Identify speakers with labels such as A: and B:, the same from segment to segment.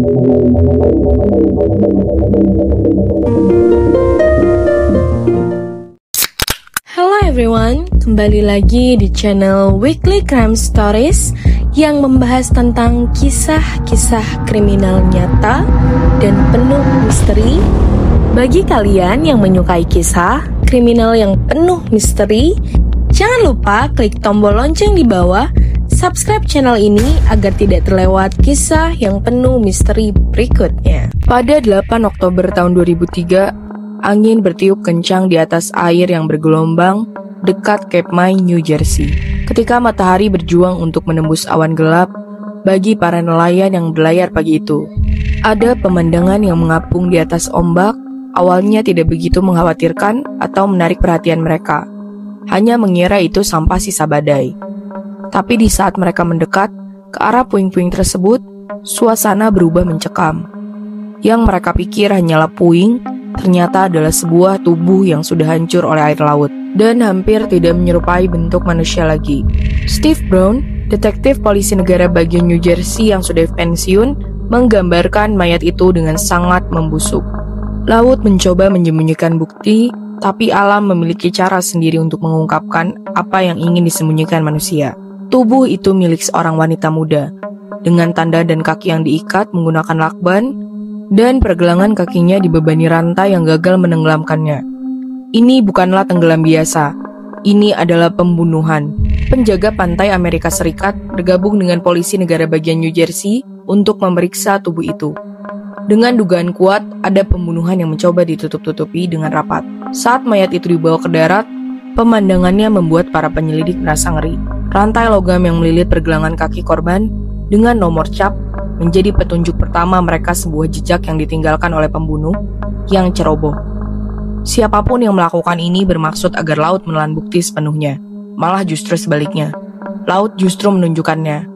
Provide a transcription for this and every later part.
A: Hello everyone, kembali lagi di channel Weekly Crime Stories yang membahas tentang kisah-kisah kriminal nyata dan penuh misteri. Bagi kalian yang menyukai kisah kriminal yang penuh misteri, jangan lupa klik tombol lonceng di bawah, subscribe channel ini agar tidak terlewat kisah yang penuh misteri berikutnya. Pada 8 Oktober tahun 2003, angin bertiup kencang di atas air yang bergelombang dekat Cape May, New Jersey. Ketika matahari berjuang untuk menembus awan gelap, bagi para nelayan yang berlayar pagi itu, ada pemandangan yang mengapung di atas ombak. Awalnya tidak begitu mengkhawatirkan atau menarik perhatian mereka, hanya mengira itu sampah sisa badai. Tapi di saat mereka mendekat ke arah puing-puing tersebut, suasana berubah mencekam. Yang mereka pikir hanyalah puing, ternyata adalah sebuah tubuh yang sudah hancur oleh air laut dan hampir tidak menyerupai bentuk manusia lagi. Steve Brown, detektif polisi negara bagian New Jersey yang sudah pensiun, menggambarkan mayat itu dengan sangat membusuk. Laut mencoba menyembunyikan bukti, tapi alam memiliki cara sendiri untuk mengungkapkan apa yang ingin disembunyikan manusia. Tubuh itu milik seorang wanita muda, dengan tanda dan kaki yang diikat menggunakan lakban, dan pergelangan kakinya dibebani rantai yang gagal menenggelamkannya. Ini bukanlah tenggelam biasa. Ini adalah pembunuhan. Penjaga pantai Amerika Serikat bergabung dengan polisi negara bagian New Jersey untuk memeriksa tubuh itu. Dengan dugaan kuat, ada pembunuhan yang mencoba ditutup-tutupi dengan rapat. Saat mayat itu dibawa ke darat, pemandangannya membuat para penyelidik merasa ngeri. Rantai logam yang melilit pergelangan kaki korban dengan nomor cap menjadi petunjuk pertama mereka sebuah jejak yang ditinggalkan oleh pembunuh yang ceroboh. Siapapun yang melakukan ini bermaksud agar laut menelan bukti sepenuhnya. Malah justru sebaliknya, laut justru menunjukkannya.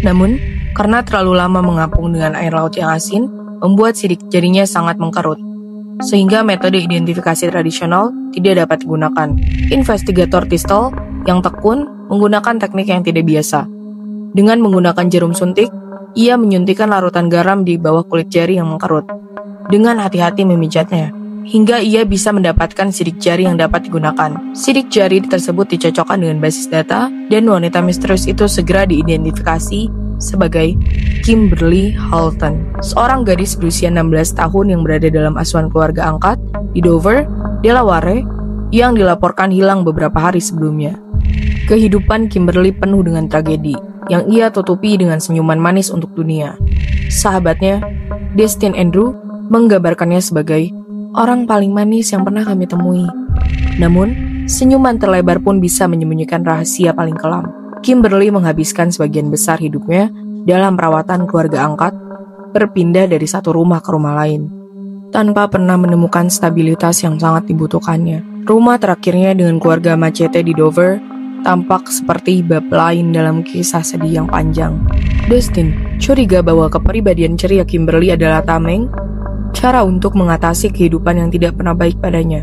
A: Namun, karena terlalu lama mengapung dengan air laut yang asin, membuat sidik jarinya sangat mengkerut, sehingga metode identifikasi tradisional tidak dapat digunakan. Investigator Tistel yang tekun menggunakan teknik yang tidak biasa. Dengan menggunakan jarum suntik, ia menyuntikkan larutan garam di bawah kulit jari yang mengkerut. Dengan hati-hati memijatnya, hingga ia bisa mendapatkan sidik jari yang dapat digunakan. Sidik jari tersebut dicocokkan dengan basis data, dan wanita misterius itu segera diidentifikasi sebagai Kimberly Halton, seorang gadis berusia 16 tahun yang berada dalam asuhan keluarga angkat di Dover, Delaware, yang dilaporkan hilang beberapa hari sebelumnya. Kehidupan Kimberly penuh dengan tragedi, yang ia tutupi dengan senyuman manis untuk dunia. Sahabatnya, Destin Andrew, menggambarkannya sebagai orang paling manis yang pernah kami temui. Namun, senyuman terlebar pun bisa menyembunyikan rahasia paling kelam. Kimberly menghabiskan sebagian besar hidupnya dalam perawatan keluarga angkat, berpindah dari satu rumah ke rumah lain, tanpa pernah menemukan stabilitas yang sangat dibutuhkannya. Rumah terakhirnya dengan keluarga Machete di Dover tampak seperti bab lain dalam kisah sedih yang panjang. Dustin curiga bahwa kepribadian ceria Kimberly adalah tameng, cara untuk mengatasi kehidupan yang tidak pernah baik padanya.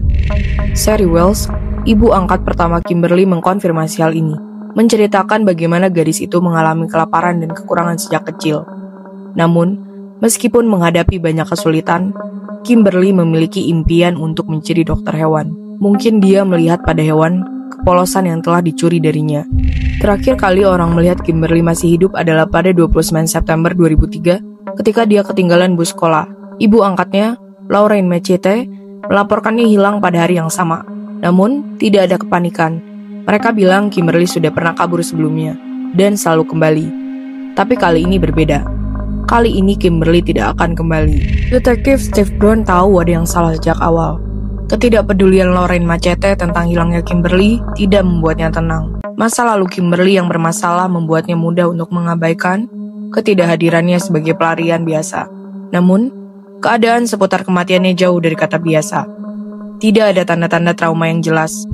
A: Sherry Wells, ibu angkat pertama Kimberly, mengkonfirmasi hal ini, menceritakan bagaimana gadis itu mengalami kelaparan dan kekurangan sejak kecil. Namun, meskipun menghadapi banyak kesulitan, Kimberly memiliki impian untuk menjadi dokter hewan. Mungkin dia melihat pada hewan kepolosan yang telah dicuri darinya. Terakhir kali orang melihat Kimberly masih hidup adalah pada 29 September 2003 ketika dia ketinggalan bus sekolah. Ibu angkatnya, Lauren Machete, melaporkannya hilang pada hari yang sama. Namun, tidak ada kepanikan. Mereka bilang Kimberly sudah pernah kabur sebelumnya dan selalu kembali. Tapi kali ini berbeda. Kali ini Kimberly tidak akan kembali. Detektif Steve Brown tahu ada yang salah sejak awal. Ketidakpedulian Lauren Machete tentang hilangnya Kimberly tidak membuatnya tenang. Masa lalu Kimberly yang bermasalah membuatnya mudah untuk mengabaikan ketidakhadirannya sebagai pelarian biasa. Namun, keadaan seputar kematiannya jauh dari kata biasa. Tidak ada tanda-tanda trauma yang jelas.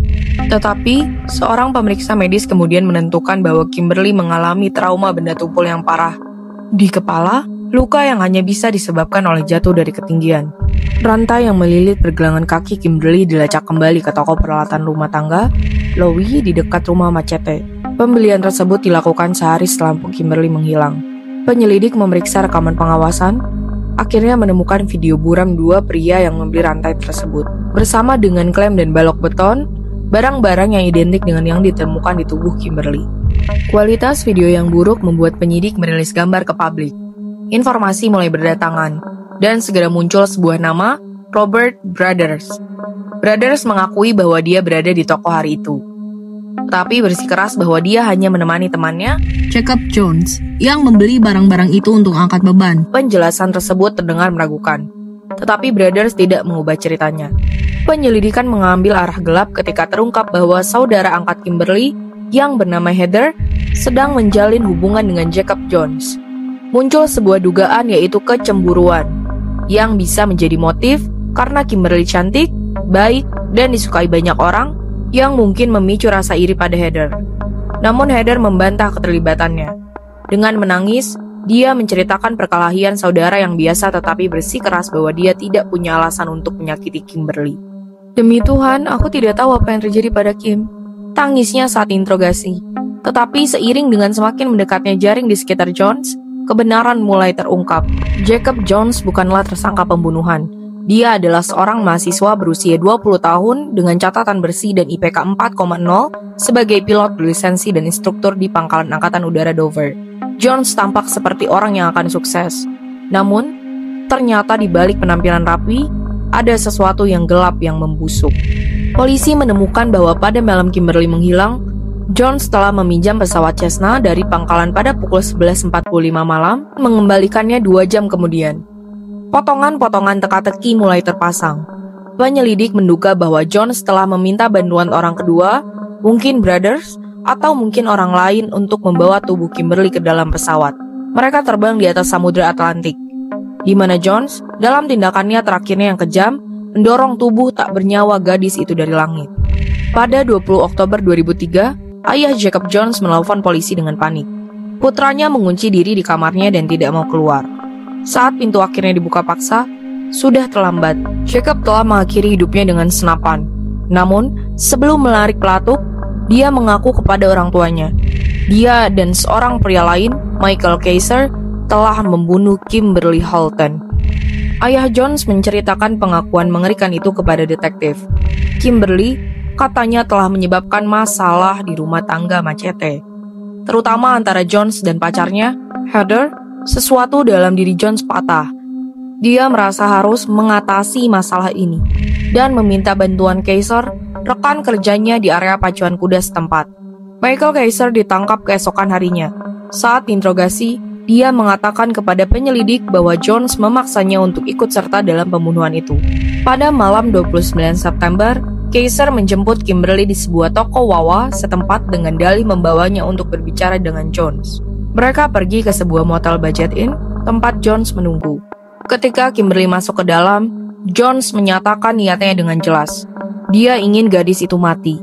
A: Tetapi, seorang pemeriksa medis kemudian menentukan bahwa Kimberly mengalami trauma benda tumpul yang parah. Di kepala, luka yang hanya bisa disebabkan oleh jatuh dari ketinggian. Rantai yang melilit pergelangan kaki Kimberly dilacak kembali ke toko peralatan rumah tangga, Louie, di dekat rumah Machete. Pembelian tersebut dilakukan sehari setelah Kimberly menghilang. Penyelidik memeriksa rekaman pengawasan, akhirnya menemukan video buram dua pria yang membeli rantai tersebut. Bersama dengan klem dan balok beton, barang-barang yang identik dengan yang ditemukan di tubuh Kimberly. Kualitas video yang buruk membuat penyidik merilis gambar ke publik. Informasi mulai berdatangan, dan segera muncul sebuah nama, Robert Brothers. Brothers mengakui bahwa dia berada di toko hari itu, tetapi bersikeras bahwa dia hanya menemani temannya, Jacob Jones, yang membeli barang-barang itu untuk angkat beban. Penjelasan tersebut terdengar meragukan, tetapi Brothers tidak mengubah ceritanya. Penyelidikan mengambil arah gelap ketika terungkap bahwa saudara angkat Kimberly yang bernama Heather sedang menjalin hubungan dengan Jacob Jones. Muncul sebuah dugaan, yaitu kecemburuan yang bisa menjadi motif karena Kimberly cantik, baik, dan disukai banyak orang yang mungkin memicu rasa iri pada Heather. Namun Heather membantah keterlibatannya. Dengan menangis, dia menceritakan perkelahian saudara yang biasa, tetapi bersikeras bahwa dia tidak punya alasan untuk menyakiti Kimberly. Demi Tuhan, aku tidak tahu apa yang terjadi pada Kim, tangisnya saat interogasi. Tetapi seiring dengan semakin mendekatnya jaring di sekitar Jones, kebenaran mulai terungkap. Jacob Jones bukanlah tersangka pembunuhan. Dia adalah seorang mahasiswa berusia 20 tahun dengan catatan bersih dan IPK 4,0 sebagai pilot berlisensi dan instruktur di Pangkalan Angkatan Udara Dover. Jones tampak seperti orang yang akan sukses. Namun, ternyata di balik penampilan rapi, ada sesuatu yang gelap yang membusuk. Polisi menemukan bahwa pada malam Kimberly menghilang, Jones telah meminjam pesawat Cessna dari pangkalan pada pukul 11.45 malam, mengembalikannya 2 jam kemudian. Potongan-potongan teka-teki mulai terpasang. Penyelidik menduga bahwa Jones telah meminta bantuan orang kedua, mungkin Brothers, atau mungkin orang lain untuk membawa tubuh Kimberly ke dalam pesawat. Mereka terbang di atas Samudra Atlantik, di mana Jones, dalam tindakannya terakhirnya yang kejam, mendorong tubuh tak bernyawa gadis itu dari langit. Pada 20 Oktober 2003, ayah Jacob Jones menelpon polisi dengan panik. Putranya mengunci diri di kamarnya dan tidak mau keluar. Saat pintu akhirnya dibuka paksa, sudah terlambat. Jacob telah mengakhiri hidupnya dengan senapan. Namun, sebelum menarik pelatuk, dia mengaku kepada orang tuanya. Dia dan seorang pria lain, Michael Kaiser, telah membunuh Kimberly Holton. Ayah Jones menceritakan pengakuan mengerikan itu kepada detektif. Kimberly katanya telah menyebabkan masalah di rumah tangga Macete, terutama antara Jones dan pacarnya, Heather. Sesuatu dalam diri Jones patah. Dia merasa harus mengatasi masalah ini dan meminta bantuan Kaiser, rekan kerjanya di area pacuan kuda setempat. Michael Kaiser ditangkap keesokan harinya. Saat interogasi, dia mengatakan kepada penyelidik bahwa Jones memaksanya untuk ikut serta dalam pembunuhan itu. Pada malam 29 September, Kaiser menjemput Kimberly di sebuah toko Wawa setempat dengan dalih membawanya untuk berbicara dengan Jones. Mereka pergi ke sebuah motel budget inn, tempat Jones menunggu. Ketika Kimberly masuk ke dalam, Jones menyatakan niatnya dengan jelas. Dia ingin gadis itu mati.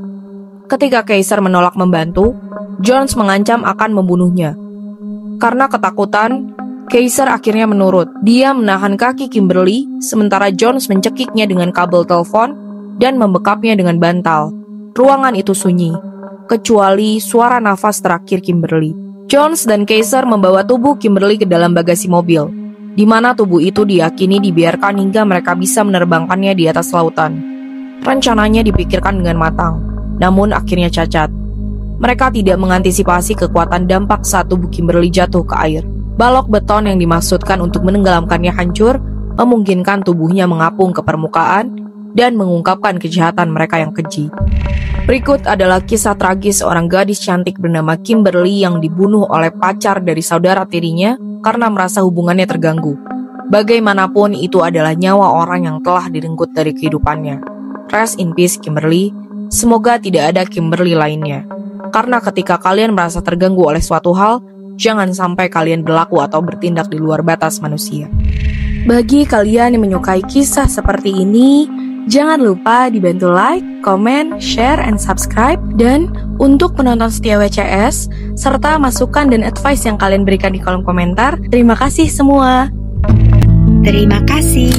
A: Ketika Kaiser menolak membantu, Jones mengancam akan membunuhnya. Karena ketakutan, Kaiser akhirnya menurut. Dia menahan kaki Kimberly, sementara Jones mencekiknya dengan kabel telepon dan membekapnya dengan bantal. Ruangan itu sunyi, kecuali suara nafas terakhir Kimberly. Jones dan Kaiser membawa tubuh Kimberly ke dalam bagasi mobil, di mana tubuh itu diyakini dibiarkan hingga mereka bisa menerbangkannya di atas lautan. Rencananya dipikirkan dengan matang, namun akhirnya cacat. Mereka tidak mengantisipasi kekuatan dampak saat tubuh Kimberly jatuh ke air. Balok beton yang dimaksudkan untuk menenggelamkannya hancur, memungkinkan tubuhnya mengapung ke permukaan dan mengungkapkan kejahatan mereka yang keji. Berikut adalah kisah tragis seorang gadis cantik bernama Kimberly yang dibunuh oleh pacar dari saudara tirinya karena merasa hubungannya terganggu. Bagaimanapun itu adalah nyawa orang yang telah direnggut dari kehidupannya. Rest in peace Kimberly, semoga tidak ada Kimberly lainnya. Karena ketika kalian merasa terganggu oleh suatu hal, jangan sampai kalian berlaku atau bertindak di luar batas manusia. Bagi kalian yang menyukai kisah seperti ini, jangan lupa dibantu like, comment, share, and subscribe. Dan untuk penonton setia WCS, serta masukan dan advice yang kalian berikan di kolom komentar, terima kasih semua.
B: Terima kasih.